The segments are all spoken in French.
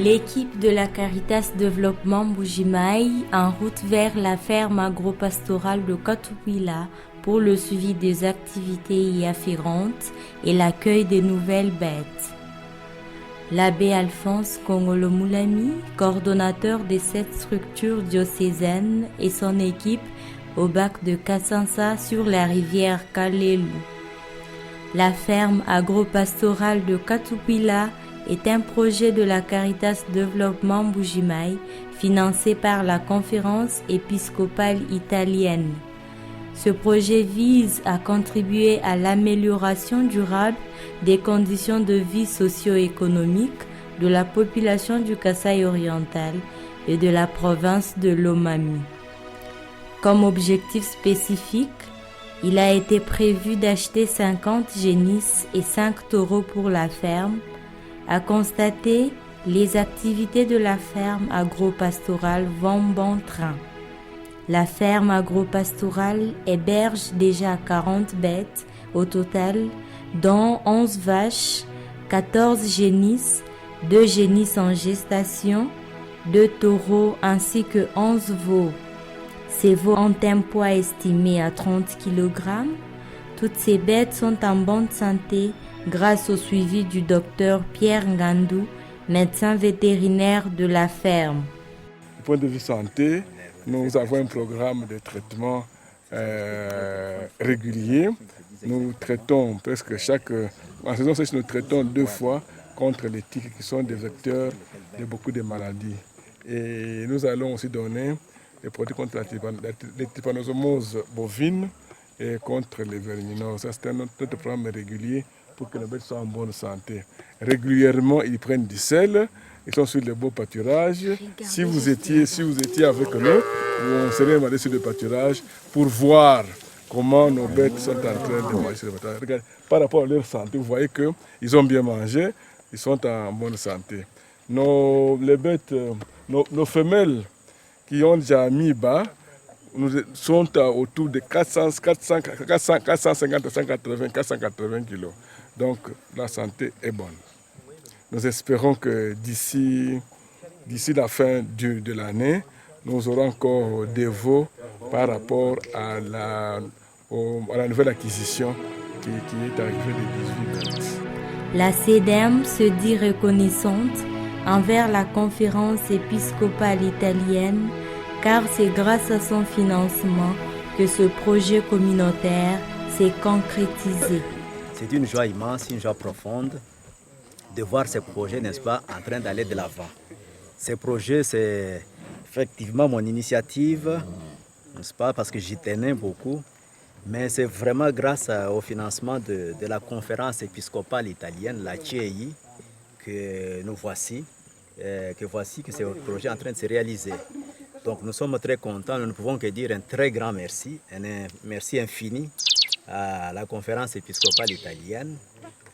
L'équipe de la Caritas Développement Mbuji-Mayi en route vers la ferme agro-pastorale de Katukwila pour le suivi des activités y afférentes et l'accueil des nouvelles bêtes. L'abbé Alphonse Kongolo-Moulami, coordonnateur de cette structure diocésaine, et son équipe au bac de Kassansa sur la rivière Kalelu. La ferme agro-pastorale de Katukwila est un projet de la Caritas Développement Mbuji-Mayi financé par la Conférence épiscopale italienne. Ce projet vise à contribuer à l'amélioration durable des conditions de vie socio-économiques de la population du Kasaï oriental et de la province de Lomami. Comme objectif spécifique, il a été prévu d'acheter 50 génisses et 5 taureaux pour la ferme, à constater, les activités de la ferme agro-pastorale vont bon train. La ferme agro-pastorale héberge déjà 40 bêtes au total, dont 11 vaches, 14 génisses, 2 génisses en gestation, 2 taureaux ainsi que 11 veaux. Ces veaux ont un poids estimé à 30 kg. Toutes ces bêtes sont en bonne santé grâce au suivi du docteur Pierre Ngandou, médecin vétérinaire de la ferme. Du point de vue santé, nous avons un programme de traitement régulier. Nous traitons presque en saison sèche, nous traitons 2 fois contre les tiques qui sont des vecteurs de beaucoup de maladies. Et nous allons aussi donner des produits contre la trypanosomose bovine et contre les verminoses. C'est notre programme régulier pour que les bêtes soient en bonne santé. Régulièrement, ils prennent du sel, ils sont sur le beau pâturage. Si vous étiez avec nous, on serait demandé sur le pâturage pour voir comment nos bêtes sont en train de manger sur le pâturage. Regardez, par rapport à leur santé, vous voyez qu'ils ont bien mangé, ils sont en bonne santé. Nos femelles qui ont déjà mis bas sont autour de 450 à 480 kg. Donc la santé est bonne. Nous espérons que d'ici la fin de l'année, nous aurons encore des veaux par rapport à la nouvelle acquisition qui est arrivée de 18 bêtes. La CEDEM se dit reconnaissante envers la Conférence épiscopale italienne car c'est grâce à son financement que ce projet communautaire s'est concrétisé. C'est une joie immense, une joie profonde de voir ces projets, n'est-ce pas, en train d'aller de l'avant. Ces projets, c'est effectivement mon initiative, n'est-ce pas, parce que j'y tenais beaucoup, mais c'est vraiment grâce au financement de la conférence épiscopale italienne, la CEI, que nous voici, que ce projet est en train de se réaliser. Donc nous sommes très contents, nous ne pouvons que dire un très grand merci, un merci infini à la conférence épiscopale italienne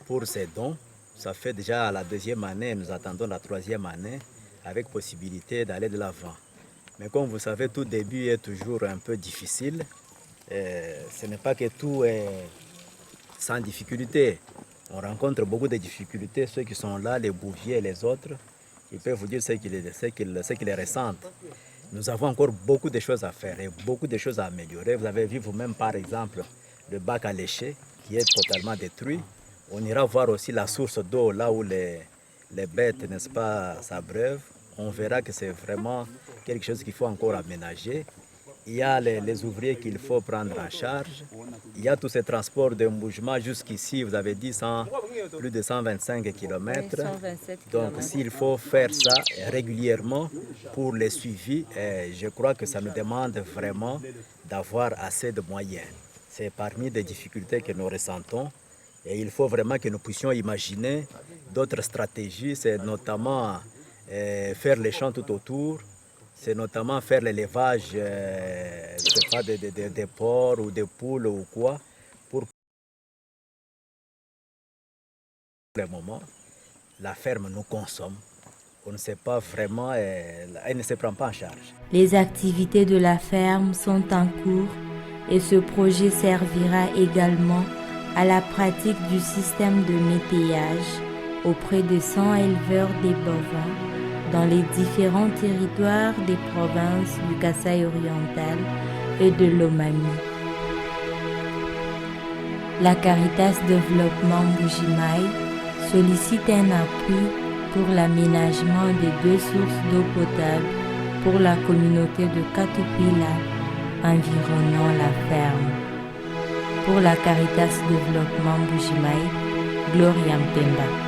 pour ses dons. Ça fait déjà la 2e année, nous attendons la 3e année avec possibilité d'aller de l'avant. Mais comme vous savez, tout début est toujours un peu difficile. Ce n'est pas que tout est sans difficulté. On rencontre beaucoup de difficultés, ceux qui sont là, les bouviers et les autres, ils peuvent vous dire ce qu'ils ressentent. Nous avons encore beaucoup de choses à faire et beaucoup de choses à améliorer. Vous avez vu vous-même par exemple le bac à lécher qui est totalement détruit. On ira voir aussi la source d'eau là où les bêtes, n'est-ce pas, s'abreuvent. On verra que c'est vraiment quelque chose qu'il faut encore aménager. Il y a les ouvriers qu'il faut prendre en charge. Il y a tous ces transports de Mbuji-Mayi jusqu'ici, vous avez dit plus de 125 km. Donc s'il faut faire ça régulièrement pour les suivis, je crois que ça nous demande vraiment d'avoir assez de moyens. C'est parmi les difficultés que nous ressentons. Et il faut vraiment que nous puissions imaginer d'autres stratégies, c'est notamment faire les champs tout autour, c'est notamment faire l'élevage des porcs ou des poules ou quoi, pour le moment, la ferme nous consomme. On ne sait pas vraiment, elle ne se prend pas en charge. Les activités de la ferme sont en cours et ce projet servira également à la pratique du système de métayage auprès de 100 éleveurs des bovins dans les différents territoires des provinces du Kasaï oriental et de l'Omami. La Caritas Développement Mbuji-Mayi sollicite un appui pour l'aménagement des 2 sources d'eau potable pour la communauté de Katukwila environnant la ferme. Pour la Caritas Développement Mbuji-Mayi, Gloria Mpemba.